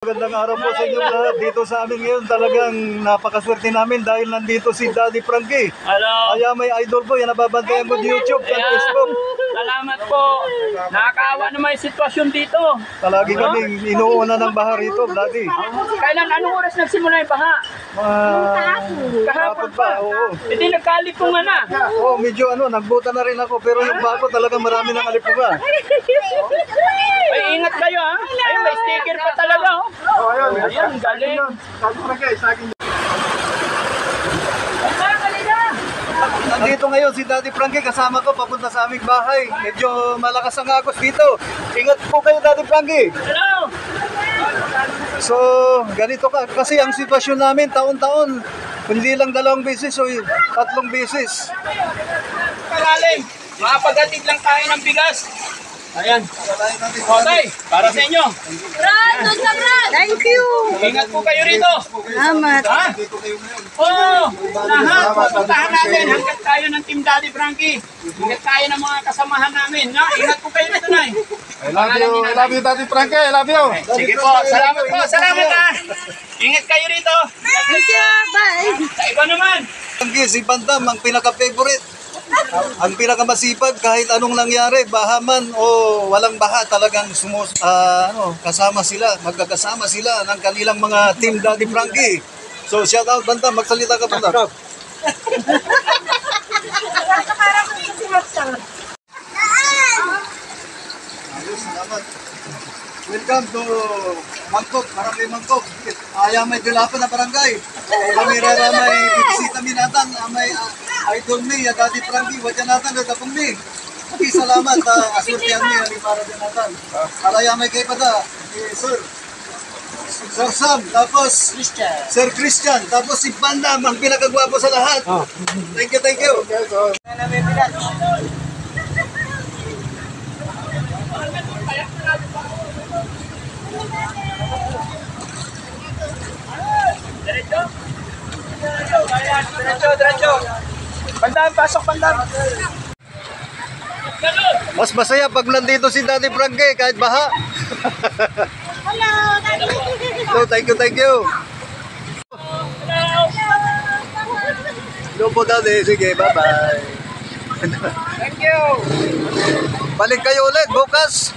Magandang araw po sa inyo lahat. Dito sa amin ngayon talagang napakaswerte namin dahil nandito si Daddy Frankie. Hello. Kaya may idol po, yan nababantayan ko sa YouTube at Facebook. Salamat po. Nakakaawa naman yung sitwasyon dito. Palagi kaming inuuna ng baha rito, Daddy. Anong oras nagsimula yung baha? Kahapon pa. Oo. Hindi nagkalipungan na. Oo, medyo nagbuta na rin ako pero yung bago talaga marami ng alipuga. Ay, ingat kayo ha. Ay, may sticker pa talaga oh. Ayun, galing. Nandito ngayon si Daddy Frankie, kasama ko papunta sa aming bahay. Medyo malakas ang agos dito. Ingat po kayo, Daddy Frankie. Hello. So, ganito kasi ang sitwasyon namin taon-taon. Hindi lang 2 beses o 3 beses. Kalalim. Makapagatid lang tayo ng bigas. Ayan. Okay, para sa inyo. Thank you. Ingat po kayo rito. Salamat. Ha? Oo. Lahat. Pupuntahan natin hanggat tayo ng Team Daddy Frankie. Hanggat tayo ng mga kasamahan namin. Ha? Ingat po kayo rito, Nay. I love you, Daddy Frankie. I love you. Sige po. Salamat po. Salamat ha. Ingat kayo rito. Thank you. Bye. Sa iba naman. Si Bandam ang pinaka-favorite. Ang pinakamasipag kahit anong nangyari, baha man o walang baha, talagang kasama sila, magkakasama sila ng kanilang mga Team Daddy Frankie. So shout out Bandam, magsalita ka Bandam. Salamat. Welcome to Mangkok, Barangay Mangkok. May Dulapan na barangay. Kami may bibisita minatan, may idol mi, Daddy Frankie, wajanatan na tapong mi. Salamat, asurtihan mi, ali para dinatan. Alaya may kay pada, Sir Sam, tapos Sir Christian, tapos si Bandam, ang pinakagwapo sa lahat. Thank you, thank you. Diretso. Bandam, pasok Bandam. Mas masaya pag nandito si Daddy Frankie kahit baha. Hello. So, thank you. Hello po Daddy, sige, bye-bye. Thank you. Balik kayo ulit bukas.